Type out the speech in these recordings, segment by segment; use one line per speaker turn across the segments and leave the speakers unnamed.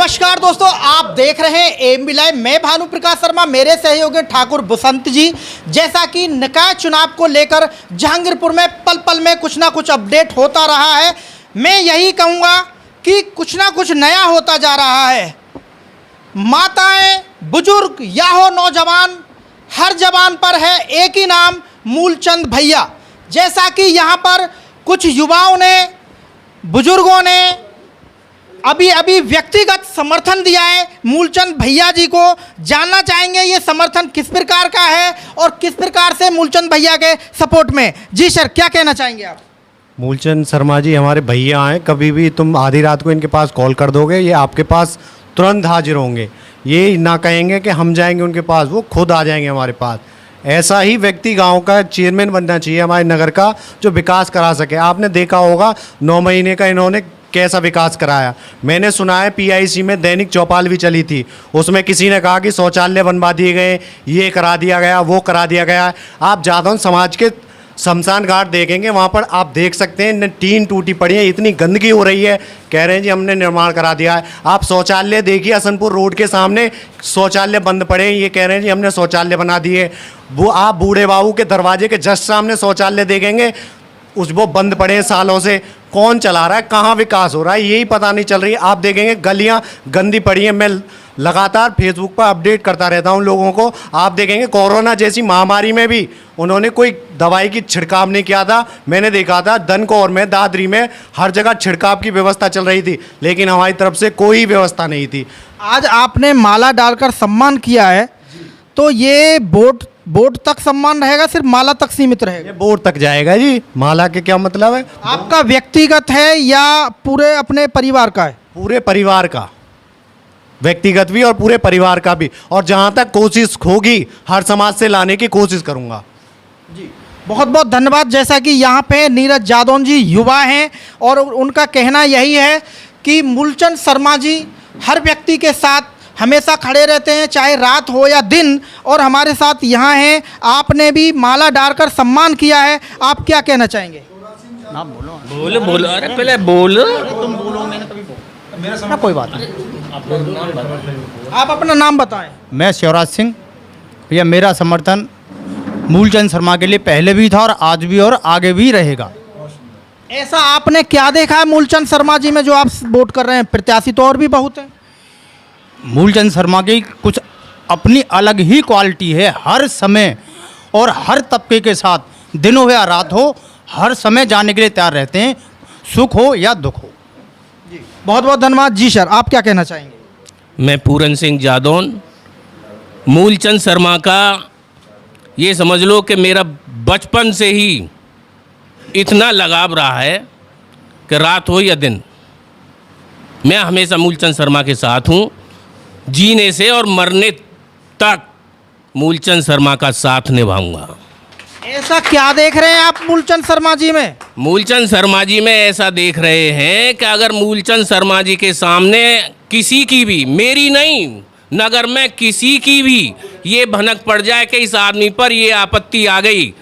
नमस्कार दोस्तों, आप देख रहे हैं एएमबी लाइव। मैं भानु प्रकाश शर्मा, मेरे सहयोगी ठाकुर बसंत जी। जैसा कि निकाय चुनाव को लेकर जहांगीरपुर में पल पल में कुछ ना कुछ अपडेट होता रहा है। मैं यही कहूँगा कि कुछ ना कुछ नया होता जा रहा है। माताएं, बुजुर्ग या हो नौजवान, हर जबान पर है एक ही नाम, मूलचंद भैया। जैसा कि यहाँ पर कुछ युवाओं ने, बुजुर्गों ने अभी व्यक्तिगत समर्थन दिया है मूलचंद भैया जी को। जानना चाहेंगे ये समर्थन किस प्रकार का है और किस प्रकार से मूलचंद भैया के सपोर्ट में। जी सर, क्या कहना चाहेंगे आप?
मूलचंद शर्मा जी हमारे भैया हैं। कभी भी तुम आधी रात को इनके पास कॉल कर दोगे, ये आपके पास तुरंत हाजिर होंगे। ये ना कहेंगे कि हम जाएंगे उनके पास, वो खुद आ जाएंगे हमारे पास। ऐसा ही व्यक्ति गांव का चेयरमैन बनना चाहिए हमारे नगर का, जो विकास करा सके। आपने देखा होगा 9 महीने का इन्होंने कैसा विकास कराया। मैंने सुना है पीआईसी में दैनिक चौपाल भी चली थी, उसमें किसी ने कहा कि शौचालय बनवा दिए गए, ये करा दिया गया, वो करा दिया गया। आप जादौन समाज के शमशान घाट देखेंगे, वहाँ पर आप देख सकते हैं टीन टूटी पड़ी है, इतनी गंदगी हो रही है। कह रहे हैं जी हमने निर्माण करा दिया है। आप शौचालय देखिए, हसनपुर रोड के सामने शौचालय बंद पड़े हैं, ये कह रहे हैं जी हमने शौचालय बना दिए। वो आप बूढ़े बाबू के दरवाजे के जस्ट सामने शौचालय देखेंगे, वो बंद पड़े हैं सालों से। कौन चला रहा है, कहाँ विकास हो रहा है, यही पता नहीं चल रही है। आप देखेंगे गलियाँ गंदी पड़ी हैं। मैं लगातार फेसबुक पर अपडेट करता रहता हूँ लोगों को। आप देखेंगे कोरोना जैसी महामारी में भी उन्होंने कोई दवाई की छिड़काव नहीं किया था। मैंने देखा था धनकौर में, दादरी में, हर जगह छिड़काव की व्यवस्था चल रही थी, लेकिन हमारी तरफ से कोई व्यवस्था नहीं थी।
आज आपने माला डालकर सम्मान किया है, तो ये बोर्ड तक सम्मान रहेगा, सिर्फ माला तक सीमित रहेगा?
ये बोर्ड तक जाएगा जी। माला के क्या मतलब है?
आपका व्यक्तिगत है या पूरे अपने परिवार का है?
पूरे परिवार का, व्यक्तिगत भी और पूरे परिवार का भी। और जहाँ तक कोशिश होगी हर समाज से लाने की कोशिश करूँगा
जी। बहुत बहुत धन्यवाद। जैसा कि यहाँ पे नीरज जादौन जी युवा हैं और उनका कहना यही है कि मूलचंद शर्मा जी हर व्यक्ति के साथ हमेशा खड़े रहते हैं, चाहे रात हो या दिन, और हमारे साथ यहाँ हैं। आपने भी माला डालकर सम्मान किया है, आप क्या कहना चाहेंगे?
नाम बोलो। बोलो अरे पहले बोलो। तुम बोलो, मैंने तभी बोला। मेरा समय कोई बात नहीं।
आप अपना नाम बताएं।
मैं शिवराज सिंह। भैया मेरा समर्थन मूलचंद शर्मा के लिए पहले भी था और आज भी और आगे भी रहेगा।
ऐसा आपने क्या देखा है मूलचंद शर्मा जी में जो आप वोट कर रहे हैं? प्रत्याशी तो और भी बहुत हैं।
मूलचंद शर्मा की कुछ अपनी अलग ही क्वालिटी है। हर समय और हर तबके के साथ, दिन हो या रात हो, हर समय जाने के लिए तैयार रहते हैं, सुख हो या दुख हो।
जी, बहुत बहुत धन्यवाद। जी सर, आप क्या कहना चाहेंगे?
मैं पूरन सिंह जादौन। मूलचंद शर्मा का ये समझ लो कि मेरा बचपन से ही इतना लगाव रहा है कि रात हो या दिन, मैं हमेशा मूलचंद शर्मा के साथ हूँ। जीने से और मरने तक मूलचंद शर्मा का साथ निभाऊंगा।
ऐसा क्या देख रहे हैं आप मूलचंद शर्मा जी में?
मूलचंद शर्मा जी में ऐसा देख रहे हैं कि अगर मूलचंद शर्मा जी के सामने किसी की भी, मेरी नहीं, नगर में किसी की भी ये भनक पड़ जाए कि इस आदमी पर ये आपत्ति आ गई,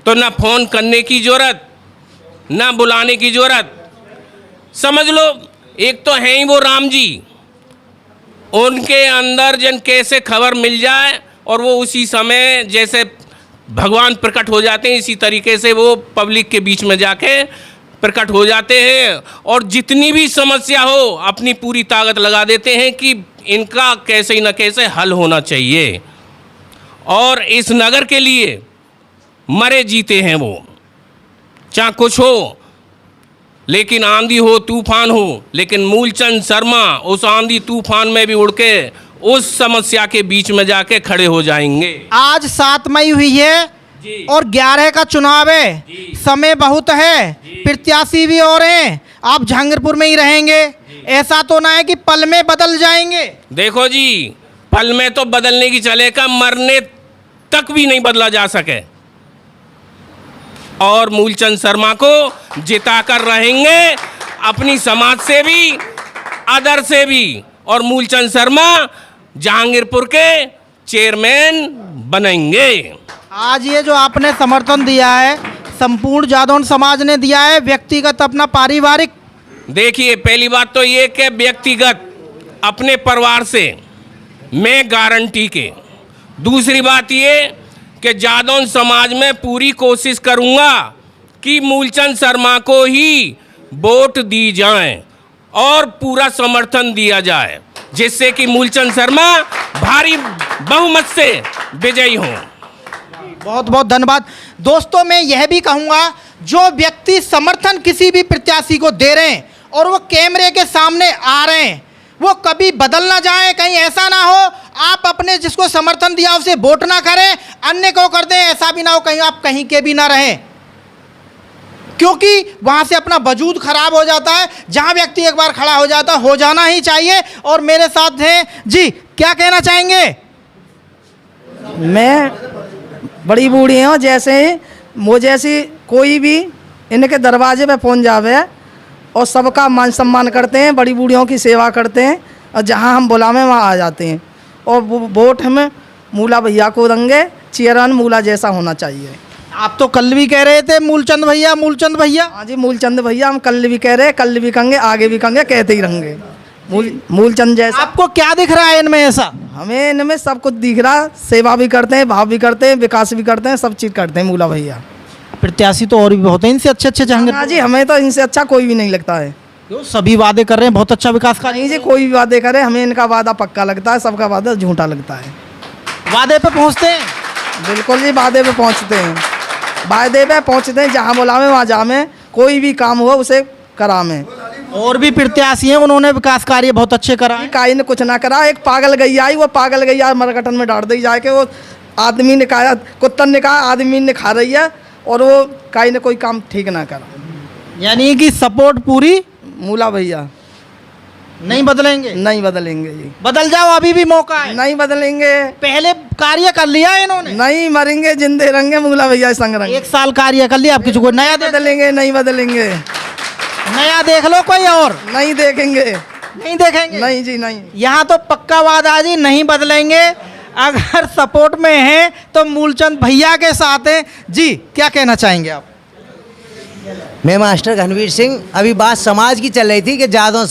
तो ना फ़ोन करने की ज़रूरत, ना बुलाने की ज़रूरत। समझ लो, एक तो हैं ही वो राम जी, उनके अंदर जन कैसे खबर मिल जाए और वो उसी समय जैसे भगवान प्रकट हो जाते हैं, इसी तरीके से वो पब्लिक के बीच में जाके प्रकट हो जाते हैं और जितनी भी समस्या हो अपनी पूरी ताकत लगा देते हैं कि इनका कैसे न कैसे हल होना चाहिए। और इस नगर के लिए मरे जीते हैं वो, चाहे कुछ हो, लेकिन आंधी हो तूफान हो, लेकिन मूलचंद शर्मा उस आंधी तूफान में भी उड़ के उस समस्या के बीच में जाके खड़े हो जाएंगे।
आज 7 मई हुई है और 11 का चुनाव है, समय बहुत है, प्रत्याशी भी और हैं। आप जहांगीरपुर में ही रहेंगे, ऐसा तो ना है कि पल में बदल जाएंगे? देखो
जी, पल में तो बदलने की चलेगा, मरने तक भी नहीं बदला जा सके। और मूलचंद शर्मा को जिता कर रहेंगे, अपनी समाज से भी, अदर से भी। और मूलचंद शर्मा जहांगीरपुर के चेयरमैन बनेंगे।
आज ये जो आपने समर्थन दिया है, संपूर्ण जादौन समाज ने दिया है, व्यक्तिगत अपना पारिवारिक?
देखिए, पहली बात तो ये कि व्यक्तिगत अपने परिवार से मैं गारंटी के। दूसरी बात ये कि जादौन समाज में पूरी कोशिश करूंगा कि मूलचंद शर्मा को ही वोट दी जाए और पूरा समर्थन दिया जाए, जिससे कि मूलचंद शर्मा भारी बहुमत से विजयी हों।
बहुत बहुत धन्यवाद। दोस्तों, मैं यह भी कहूँगा, जो व्यक्ति समर्थन किसी भी प्रत्याशी को दे रहे हैं और वो कैमरे के सामने आ रहे हैं, वो कभी बदल ना जाए। कहीं ऐसा ना हो आप अपने जिसको समर्थन दिया उसे वोट ना करें, अन्य को कर दें। ऐसा भी ना हो कहीं आप कहीं के भी ना रहें, क्योंकि वहाँ से अपना वजूद खराब हो जाता है। जहाँ व्यक्ति एक बार खड़ा हो जाता हो जाना ही चाहिए। और मेरे साथ हैं जी, क्या कहना चाहेंगे?
मैं बड़ी बूढ़ी हूँ, जैसे वो जैसी कोई भी इनके दरवाजे पे पहुँच जावे और सबका मान सम्मान करते हैं, बड़ी बूढ़ियों की सेवा करते हैं और जहाँ हम बुलावे वहाँ आ जाते हैं। और वो वोट हमें मूला भैया को देंगे, चेयरमैन मूला जैसा होना चाहिए।
आप तो कल भी कह रहे थे मूलचंद भैया, मूलचंद भैया।
हाँ जी, मूलचंद भैया हम कल भी कह रहे हैं, कल भी कहेंगे, आगे भी कहेंगे, कहते ही रहेंगे। मूलचंद जैसा।
आपको क्या दिख रहा है इनमें ऐसा?
हमें इनमें सब कुछ दिख रहा, सेवा भी करते हैं, भाव भी करते हैं, विकास भी करते हैं, सब चीज़ करते हैं मूला भैया।
प्रत्याशी तो और भी बहुत हैं इनसे अच्छे जहांगीर।
हाँ जी, हमें तो इनसे अच्छा कोई भी नहीं लगता है।
क्यों? सभी वादे कर रहे हैं, बहुत अच्छा विकास का।
नहीं जी, कोई भी वादे करे हमें इनका वादा पक्का लगता है, सबका वादा झूठा लगता है।
वादे पे पहुंचते हैं।
बिल्कुल जी, वादे पे पहुंचते हैं, वादे पे पहुंचते हैं। जहाँ बुलावे वहाँ जामे, कोई भी काम हो उसे करामें।
और भी प्रत्याशी हैं, उन्होंने विकास कार्य बहुत अच्छे कराए।
काई ने कुछ ना करा। एक पागल गैया आई, वो पागल गैया मरकटन में डाल दी जाके, वो आदमी ने कहा, कुत्तन ने कहा आदमी ने खा रही है, और वो काई ने कोई काम ठीक ना करा।
यानी कि सपोर्ट पूरी
मूला भैया
नहीं बदलेंगे।
नहीं बदलेंगे जी,
बदल जाओ, अभी भी मौका है।
नहीं बदलेंगे।
पहले कार्य कर लिया इन्होंने।
नहीं मरेंगे, जिंदे रहेंगे मूला भैया संग रहेंगे।
1 साल कार्य कर लिया, अब किसी को नया
बदलेंगे? नहीं बदलेंगे।
नया देख लो कोई और।
नहीं देखेंगे।
नहीं देखेंगे।
नहीं जी, नहीं।
यहाँ तो पक्का वादा जी, नहीं बदलेंगे। अगर सपोर्ट में हैं तो मूलचंद भैया के साथ हैं। जी, क्या कहना चाहेंगे आप?
मैं मास्टर घनवीर सिंह। अभी बात समाज की चल रही थी कि जादव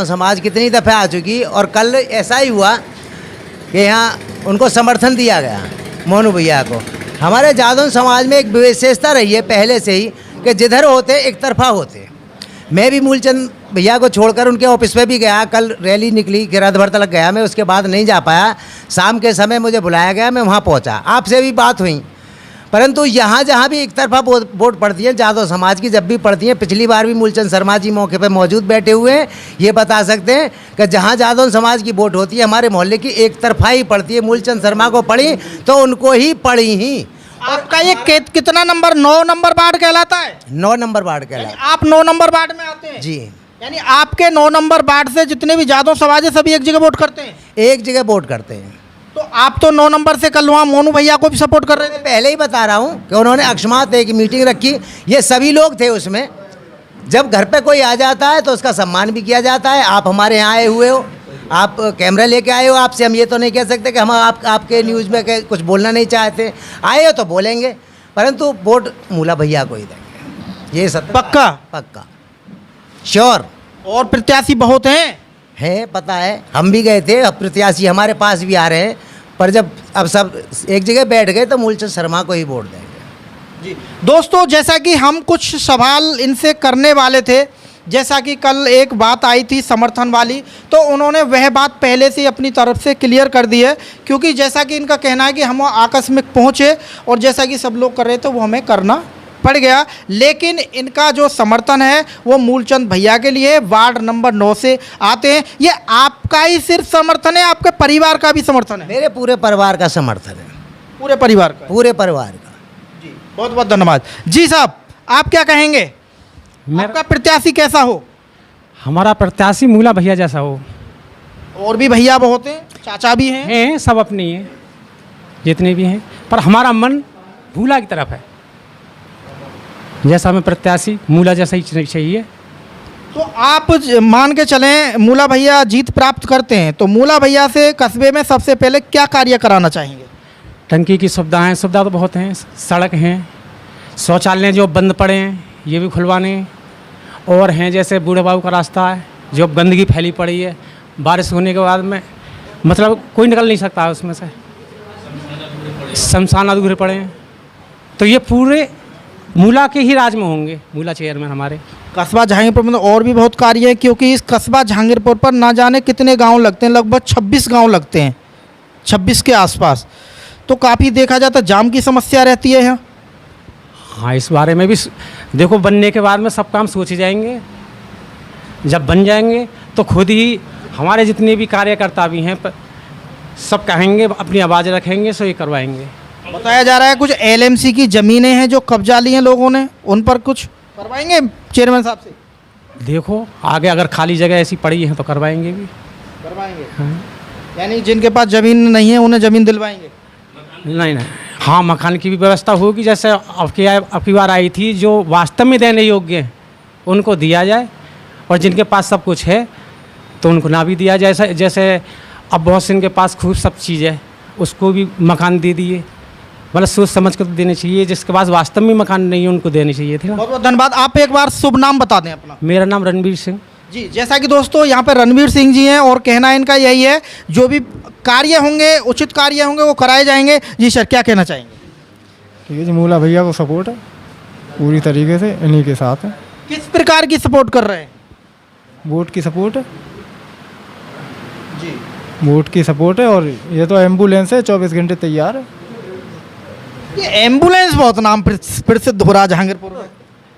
समाज कितनी दफ़े आ चुकी, और कल ऐसा ही हुआ कि यहाँ उनको समर्थन दिया गया मोनू भैया को। हमारे जादव समाज में एक विशेषता रही है पहले से ही कि जिधर होते एक तरफा होते। मैं भी मूलचंद भैया को छोड़कर उनके ऑफिस पे भी गया, कल रैली निकली, गिरधभर तक गया मैं, उसके बाद नहीं जा पाया। शाम के समय मुझे बुलाया गया, मैं वहाँ पहुँचा, आपसे भी बात हुई। परंतु यहाँ जहाँ भी एक तरफा वोट पड़ती है जादव समाज की, जब भी पड़ती है, पिछली बार भी मूलचंद शर्मा जी मौके पे मौजूद बैठे हुए हैं, ये बता सकते हैं कि जहाँ जादव समाज की वोट होती है हमारे मोहल्ले की एक तरफा ही पड़ती है। मूलचंद शर्मा को पड़ी तो उनको ही पड़ी ही।
आपका ये कितना नंबर? 9 नंबर वार्ड कहलाता है।
9 नंबर वार्ड कहलाता
आप 9 नंबर वार्ड में आते हैं
जी।
यानी आपके 9 नंबर वार्ड से जितने भी जादव समाज है सभी एक जगह वोट करते हैं।
एक जगह वोट करते हैं।
तो आप तो 9 नंबर से कल वहाँ मोनू भैया को भी सपोर्ट कर रहे थे।
पहले ही बता रहा हूँ कि उन्होंने अकस्मात एक मीटिंग रखी, ये सभी लोग थे उसमें। जब घर पे कोई आ जाता है तो उसका सम्मान भी किया जाता है। आप हमारे यहाँ आए हुए हो, आप कैमरा लेके आए हो, आपसे हम ये तो नहीं कह सकते कि हम आपके न्यूज़ में कुछ बोलना नहीं चाहते। आए हो तो बोलेंगे, परंतु वोट मूला भैया को ही देंगे, ये सब
पक्का?
पक्का, श्योर।
और प्रत्याशी बहुत हैं।
है, पता है, हम भी गए थे, अब प्रत्याशी हमारे पास भी आ रहे हैं, पर जब अब सब एक जगह बैठ गए तो मूलचंद शर्मा को ही वोट देंगे।
जी दोस्तों, जैसा कि हम कुछ सवाल इनसे करने वाले थे, जैसा कि कल एक बात आई थी समर्थन वाली, तो उन्होंने वह बात पहले से अपनी तरफ से क्लियर कर दी है, क्योंकि जैसा कि इनका कहना है कि हम आकस्मिक पहुँचे और जैसा कि सब लोग कर रहे थे वो हमें करना पड़ गया। लेकिन इनका जो समर्थन है वो मूलचंद भैया के लिए वार्ड नंबर 9 से आते हैं। ये आपका ही सिर्फ समर्थन है, आपके परिवार का भी समर्थन है?
मेरे पूरे परिवार का समर्थन है।
पूरे परिवार का?
पूरे परिवार का।
जी, बहुत बहुत धन्यवाद। जी साहब, आप क्या कहेंगे? आपका प्रत्याशी कैसा हो?
हमारा प्रत्याशी मूला भैया जैसा हो।
और भी भैया बहुत हैं, चाचा भी हैं।
सब अपने हैं जितने भी हैं, पर हमारा मन भूला की तरफ है। जैसा हमें प्रत्याशी मूला जैसा ही चाहिए।
तो आप मान के चलें मूला भैया जीत प्राप्त करते हैं तो मूला भैया से कस्बे में सबसे पहले क्या कार्य कराना चाहेंगे?
टंकी की सुविधा तो बहुत हैं, सड़क हैं, शौचालय जो बंद पड़े हैं ये भी खुलवाने, और हैं जैसे बूढ़े बाबू का रास्ता है जो गंदगी फैली पड़ी है बारिश होने के बाद में मतलब कोई निकल नहीं सकता है उसमें से, शमशान अधूरे पड़े हैं। तो ये पूरे मूला के ही राज में होंगे, मूला चेयरमैन हमारे।
कस्बा जहांगीरपुर में तो और भी बहुत कार्य है, क्योंकि इस कस्बा जहांगीरपुर पर ना जाने कितने गांव लगते हैं, लगभग 26 गांव लगते हैं, 26 के आसपास। तो काफ़ी देखा जाता जाम की समस्या रहती है यहाँ।
हाँ, इस बारे में भी देखो, बनने के बाद में सब काम सोचे जाएंगे। जब बन जाएंगे तो खुद ही हमारे जितने भी कार्यकर्ता भी हैं सब कहेंगे, अपनी आवाज़ रखेंगे, सो ये करवाएंगे।
बताया जा रहा है कुछ एलएमसी की ज़मीनें हैं जो कब्जा ली हैं लोगों ने, उन पर कुछ करवाएंगे चेयरमैन साहब से?
देखो आगे अगर खाली जगह ऐसी पड़ी है तो करवाएंगे भी।
करवाएंगे? यानी जिनके पास ज़मीन नहीं है उन्हें ज़मीन दिलवाएंगे?
नहीं नहीं, हाँ, मकान की भी व्यवस्था होगी। जैसे अब की बार आई थी, जो वास्तव में देने योग्य हैं उनको दिया जाए, और जिनके पास सब कुछ है तो उनको ना भी दिया जाए। जैसे अब बहुत से इनके पास खूब सब चीज़ है, उसको भी मकान दे दिए। मतलब सोच समझ कर देने चाहिए, जिसके पास वास्तव में मकान नहीं है उनको देने चाहिए थे।
बहुत बहुत धन्यवाद। आप एक बार शुभ नाम बता दें अपना।
मेरा नाम रणवीर सिंह
जी। जैसा कि दोस्तों यहाँ पे रणवीर सिंह जी हैं और कहना इनका यही है, जो भी कार्य होंगे, उचित कार्य होंगे, वो कराए जाएंगे। जी सर, क्या कहना चाहेंगे?
ठीक है जी, मूला भैया को सपोर्ट है पूरी तरीके से, इन्हीं के साथ है।
किस प्रकार की सपोर्ट कर रहे हैं?
वोट की सपोर्ट है
जी।
वोट की सपोर्ट है, और ये तो एम्बुलेंस है 24 घंटे तैयार है।
ये एम्बुलेंस बहुत नाम प्रसिद्ध हो रहा है जहांगीरपुर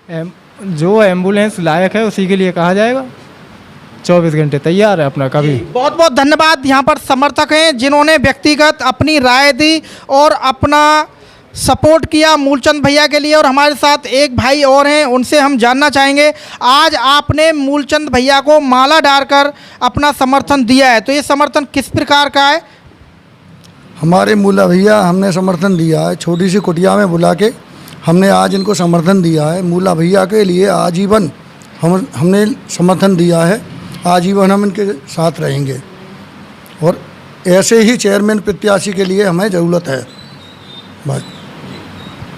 में।
जो एम्बुलेंस लायक है उसी के लिए कहा जाएगा। 24 घंटे तैयार है अपना कभी।
बहुत बहुत धन्यवाद। यहाँ पर समर्थक हैं जिन्होंने व्यक्तिगत अपनी राय दी और अपना सपोर्ट किया मूलचंद भैया के लिए। और हमारे साथ एक भाई और हैं, उनसे हम जानना चाहेंगे, आज आपने मूलचंद भैया को माला डालकर अपना समर्थन दिया है, तो ये समर्थन किस प्रकार का है?
हमारे मूला भैया हमने समर्थन दिया है, छोटी सी कुटिया में बुला के हमने आज इनको समर्थन दिया है। मूला भैया के लिए आजीवन हमने समर्थन दिया है, आजीवन हम इनके साथ रहेंगे, और ऐसे ही चेयरमैन प्रत्याशी के लिए हमें ज़रूरत है। बस।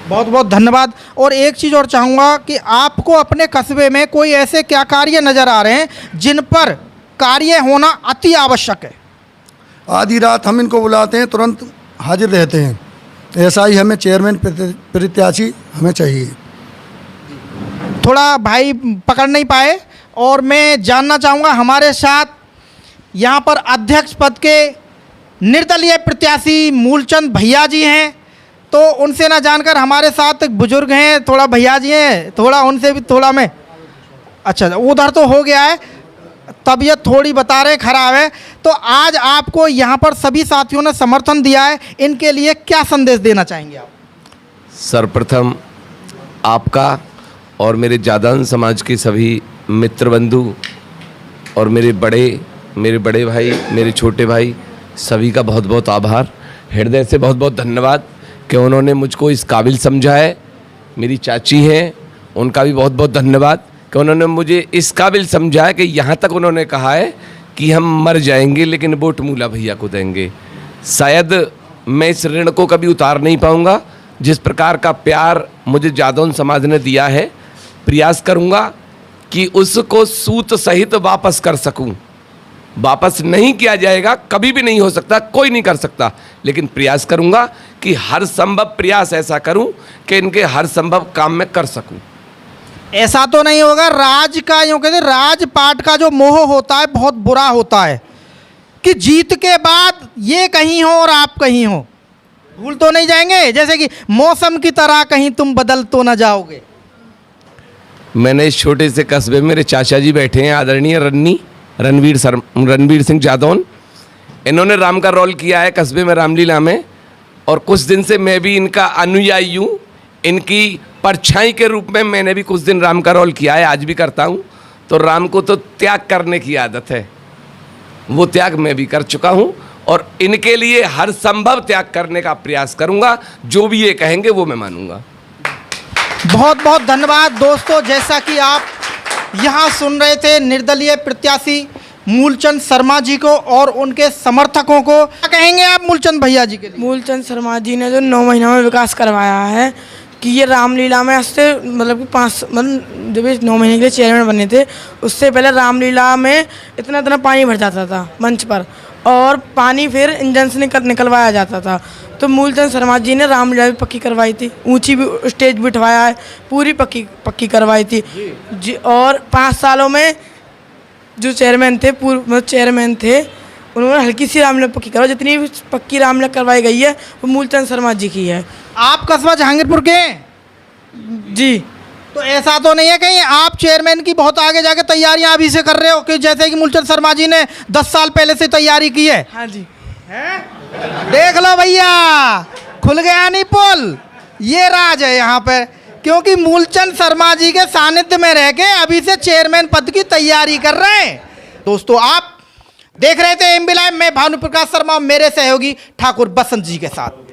बहुत बहुत धन्यवाद। और एक चीज़ और चाहूँगा कि आपको अपने कस्बे में कोई ऐसे क्या कार्य नज़र आ रहे हैं जिन पर कार्य होना अति आवश्यक है?
आधी रात हम इनको बुलाते हैं, तुरंत हाजिर रहते हैं। ऐसा ही हमें चेयरमैन प्रत्याशी हमें चाहिए।
थोड़ा भाई पकड़ नहीं पाए, और मैं जानना चाहूँगा, हमारे साथ यहाँ पर अध्यक्ष पद के निर्दलीय प्रत्याशी मूलचंद भैया जी हैं, तो उनसे ना जानकर हमारे साथ एक बुजुर्ग हैं, थोड़ा भैया जी हैं, थोड़ा उनसे भी थोड़ा मैं, अच्छा उधर तो हो गया है, तबीयत थोड़ी बता रहे ख़राब है। तो आज आपको यहाँ पर सभी साथियों ने समर्थन दिया है, इनके लिए क्या संदेश देना चाहेंगे आप?
सर्वप्रथम आपका और मेरे जादौन समाज के सभी मित्र बंधु और मेरे बड़े भाई, मेरे छोटे भाई, सभी का बहुत बहुत आभार, हृदय से बहुत बहुत धन्यवाद कि उन्होंने मुझको इस काबिल समझा है। मेरी चाची हैं, उनका भी बहुत बहुत धन्यवाद कि उन्होंने मुझे इस काबिल समझा है कि यहाँ तक उन्होंने कहा है कि हम मर जाएंगे लेकिन वोट मूला भैया को देंगे। शायद मैं इस ऋण को कभी उतार नहीं पाऊँगा, जिस प्रकार का प्यार मुझे जादौन समाज ने दिया है। प्रयास करूँगा कि उसको सूत सहित वापस कर सकूँ। वापस नहीं किया जाएगा, कभी भी नहीं हो सकता, कोई नहीं कर सकता, लेकिन प्रयास करूँगा कि हर संभव प्रयास ऐसा करूँ कि इनके हर संभव काम में कर सकूँ।
ऐसा तो नहीं होगा, राज का यूँ कहते राजपाट का जो मोह होता है बहुत बुरा होता है, कि जीत के बाद ये कहीं हो और आप कहीं हो, भूल तो नहीं जाएंगे? जैसे कि मौसम की तरह कहीं तुम बदल तो ना जाओगे।
मैंने इस छोटे से कस्बे में मेरे चाचा जी बैठे हैं, आदरणीय रणवीर सिंह जादौन। इन्होंने राम का रोल किया है कस्बे में, रामलीला में, और कुछ दिन से मैं भी इनका अनुयायी हूँ। इनकी परछाई के रूप में मैंने भी कुछ दिन राम का रोल किया है, आज भी करता हूँ। तो राम को तो त्याग करने की आदत है, वो त्याग मैं भी कर चुका हूँ, और इनके लिए हर संभव त्याग करने का प्रयास करूँगा। जो भी ये कहेंगे वो मैं मानूंगा।
बहुत बहुत धन्यवाद दोस्तों। जैसा कि आप यहाँ सुन रहे थे निर्दलीय प्रत्याशी मूलचंद शर्मा जी को और उनके समर्थकों को, क्या कहेंगे आप मूलचंद भैया जी के लिए?
मूलचंद शर्मा जी ने जो 9 महीनों में विकास करवाया है,
कि ये रामलीला में उससे मतलब कि मतलब जब ये 9 महीने के लिए चेयरमैन बने थे, उससे पहले रामलीला में इतना इतना पानी भर जाता था मंच पर, और पानी फिर इंजन से निकलवाया जाता था। तो मूलचंद शर्मा जी ने रामलीला भी पक्की करवाई थी, ऊंची भी स्टेज बिठवाया है, पूरी पक्की करवाई थी जी। और 5 सालों में जो चेयरमैन थे, पूर्व चेयरमैन थे, उन्होंने हल्की सी रामलीला पक्की करवाई। जितनी भी पक्की रामलीला करवाई गई है वो मूलचंद शर्मा जी की है।
आप कस्बा जहांगीरपुर के
जी।
तो ऐसा तो नहीं है कहीं आप चेयरमैन की बहुत आगे जाके तैयारियां अभी से कर रहे हो, कि जैसे कि मूलचंद शर्मा जी ने 10 साल पहले से तैयारी की है?
हाँ जी।
देख लो भैया, खुल गया नहीं पोल, ये राज है यहाँ पर, क्योंकि मूलचंद शर्मा जी के सानिध्य में रह के अभी से चेयरमैन पद की तैयारी कर रहे हैं। दोस्तों आप देख रहे थे एमबी लाइव में भानु प्रकाश शर्मा, मेरे सहयोगी ठाकुर बसंत जी के साथ।